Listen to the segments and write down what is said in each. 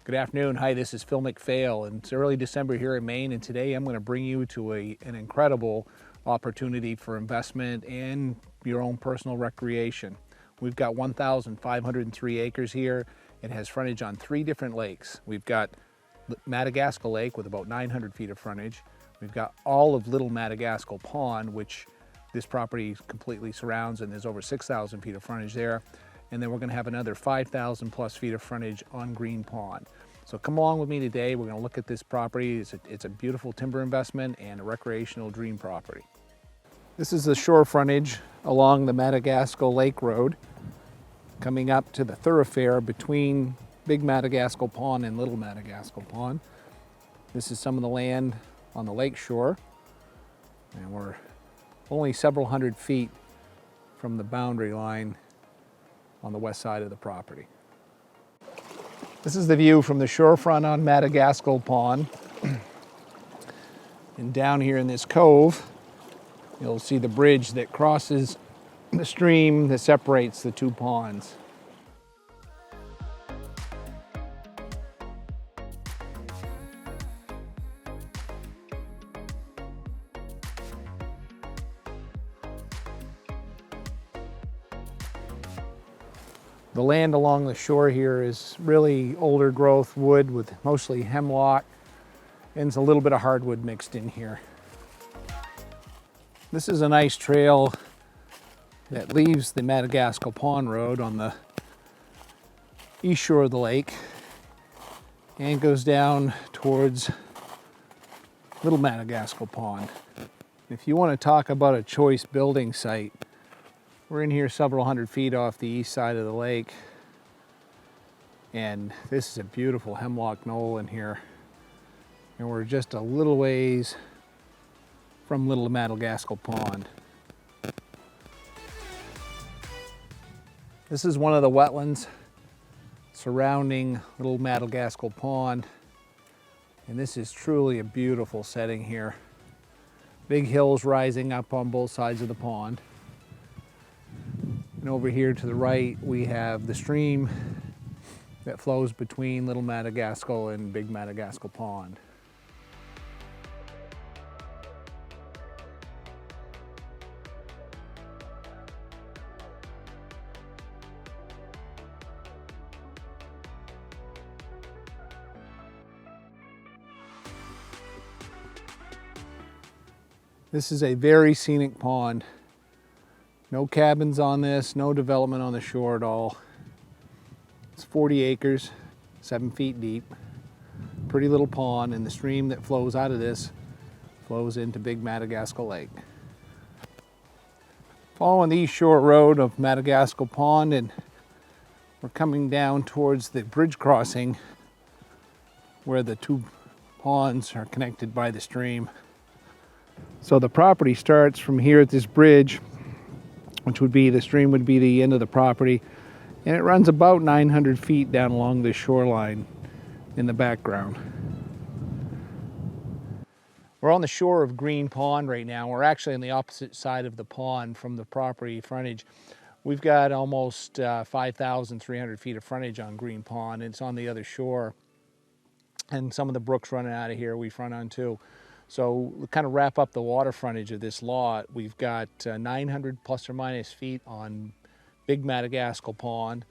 Good afternoon. Hi, this is Phil McPhail, and it's early December here in Maine, and today I'm going to bring you to an incredible opportunity for investment and your own personal recreation. We've got 1,503 acres here. It has frontage on 3 different lakes. We've got Madagascal Lake with about 900 feet of frontage. We've got all of Little Madagascal Pond, which this property completely surrounds, and there's over 6,000 feet of frontage there. And then we're going to have another 5,000 plus feet of frontage on Green Pond. So come along with me today. We're going to look at this property. It's a beautiful timber investment and a recreational dream property. This is the shore frontage along the Madagascal Lake Road, coming up to the thoroughfare between Big Madagascal Pond and Little Madagascal Pond. This is some of the land on the lake shore, and we're only several hundred feet from the boundary line on the west side of the property. This is the view from the shorefront on Madagascal Pond. And down here in this cove, you'll see the bridge that crosses the stream that separates the 2 ponds. The land along the shore here is really older growth wood with mostly hemlock, and it's a little bit of hardwood mixed in here. This is a nice trail that leaves the Madagascal Pond Road on the east shore of the lake and goes down towards Little Madagascal Pond. If you want to talk about a choice building site, we're in here several hundred feet off the east side of the lake, and this is a beautiful hemlock knoll in here, and we're just a little ways from Little Madagascal Pond. This is one of the wetlands surrounding Little Madagascal Pond, and this is truly a beautiful setting here. Big hills rising up on both sides of the pond. And over here to the right, we have the stream that flows between Little Madagascal and Big Madagascal Pond. This is a very scenic pond. No cabins on this, no development on the shore at all. It's 40 acres, 7 feet deep. Pretty little pond, and the stream that flows out of this flows into Big Madagascal Lake. Following the east shore road of Madagascal Pond, and we're coming down towards the bridge crossing where the 2 ponds are connected by the stream. So the property starts from here at this bridge, which would be, the stream would be the end of the property, and it runs about 900 feet down along the shoreline in the background. We're on the shore of Green Pond right now. We're actually on the opposite side of the pond from the property frontage. We've got almost 5,300 feet of frontage on Green Pond, and it's on the other shore. And some of the brooks running out of here we front on too. So we'll kind of wrap up the water frontage of this lot. We've got 900 plus or minus feet on Big Madagascal Pond,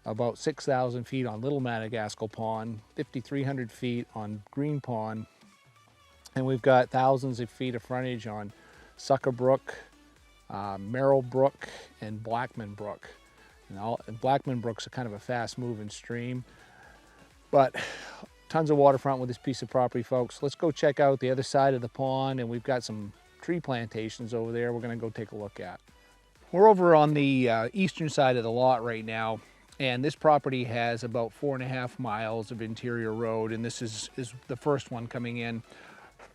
about 6,000 feet on Little Madagascal Pond, 5,300 feet on Green Pond, and we've got thousands of feet of frontage on Sucker Brook, Merrill Brook, and Blackman Brook. And Blackman Brook's a kind of a fast-moving stream, but tons of waterfront with this piece of property, folks. Let's go check out the other side of the pond, and we've got some tree plantations over there we're going to go take a look at. We're over on the eastern side of the lot right now, and this property has about 4.5 miles of interior road, and this is the first one coming in.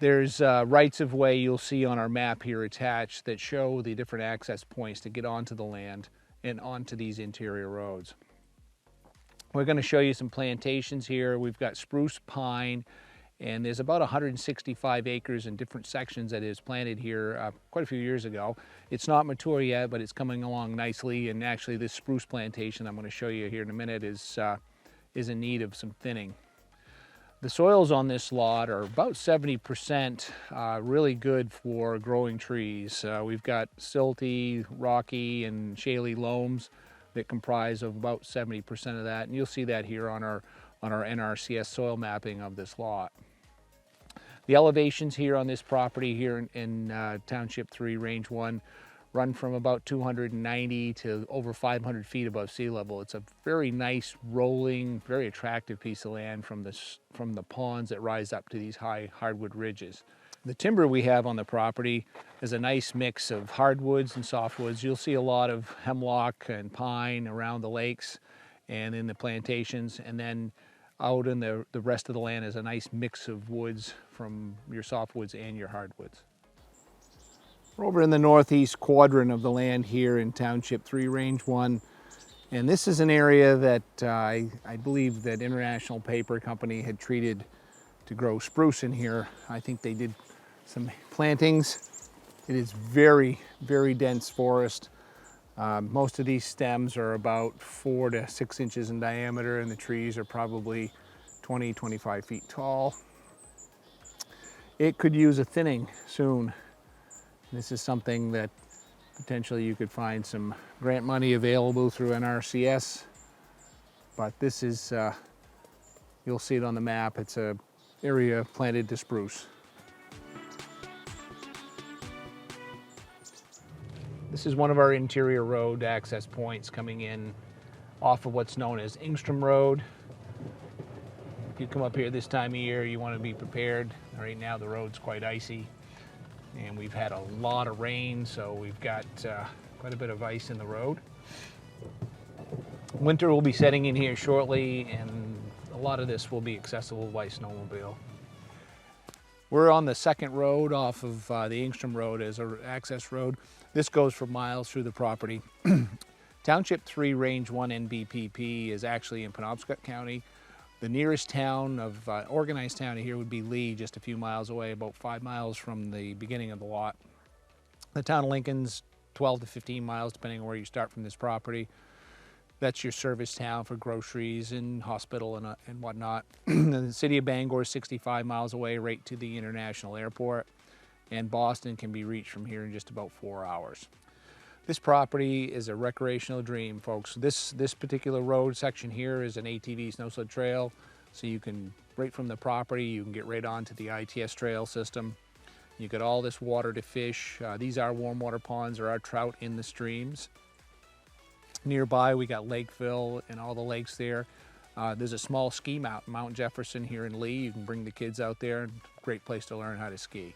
There's rights of way you'll see on our map here attached that show the different access points to get onto the land and onto these interior roads. We're going to show you some plantations here. We've got spruce, pine, and there's about 165 acres in different sections that is planted here quite a few years ago. It's not mature yet, but it's coming along nicely, and actually this spruce plantation I'm going to show you here in a minute is in need of some thinning. The soils on this lot are about 70% really good for growing trees. We've got silty, rocky, and shaly loams that comprise of about 70% of that, and you'll see that here on our NRCS soil mapping of this lot. The elevations here on this property here in Township 3, Range 1, run from about 290 to over 500 feet above sea level. It's a very nice, rolling, very attractive piece of land from the ponds that rise up to these high hardwood ridges. The timber we have on the property is a nice mix of hardwoods and softwoods. You'll see a lot of hemlock and pine around the lakes and in the plantations, and then out in the rest of the land is a nice mix of woods from your softwoods and your hardwoods. We're over in the northeast quadrant of the land here in Township 3, Range 1, and this is an area that I believe that International Paper Company had treated to grow spruce in here. I think they did some plantings. It is very, very dense forest. Most of these stems are about 4 to 6 inches in diameter, and the trees are probably 20, 25 feet tall. It could use a thinning soon. This is something that potentially you could find some grant money available through NRCS, but this is, you'll see it on the map, it's an area planted to spruce. This is one of our interior road access points coming in off of what's known as Ingstrom Road. If you come up here this time of year, you want to be prepared. Right now the road's quite icy, and we've had a lot of rain, so we've got quite a bit of ice in the road. Winter will be setting in here shortly, and a lot of this will be accessible by snowmobile. We're on the second road off of the Ingstrom Road as an access road. This goes for miles through the property. Township 3, Range 1 NBPP is actually in Penobscot County. The nearest town of organized town here would be Lee, just a few miles away, about 5 miles from the beginning of the lot. The town of Lincoln's 12 to 15 miles, depending on where you start from this property. That's your service town for groceries and hospital and whatnot. The city of Bangor is 65 miles away, right to the international airport. And Boston can be reached from here in just about 4 hours. This property is a recreational dream, folks. This particular road section here is an ATV snow sled trail, so you can, right from the property, you can get right onto the ITS trail system. You get all this water to fish. These are warm water ponds. There are trout in the streams. Nearby, we got Lakeville and all the lakes there. There's a small ski mountain, Mount Jefferson here in Lee. You can bring the kids out there. Great place to learn how to ski.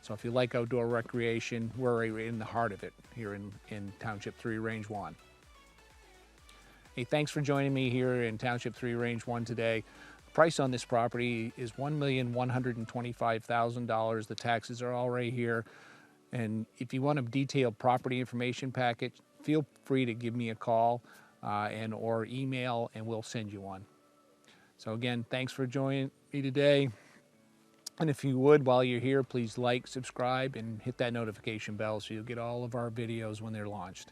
So if you like outdoor recreation, we're right in the heart of it here in Township 3, Range 1. Hey, thanks for joining me here in Township 3, Range 1 today. The price on this property is $1,125,000. The taxes are all right here. And if you want a detailed property information package, feel free to give me a call or email, and we'll send you one. So again, thanks for joining me today. And if you would, while you're here, please like, subscribe, and hit that notification bell so you'll get all of our videos when they're launched.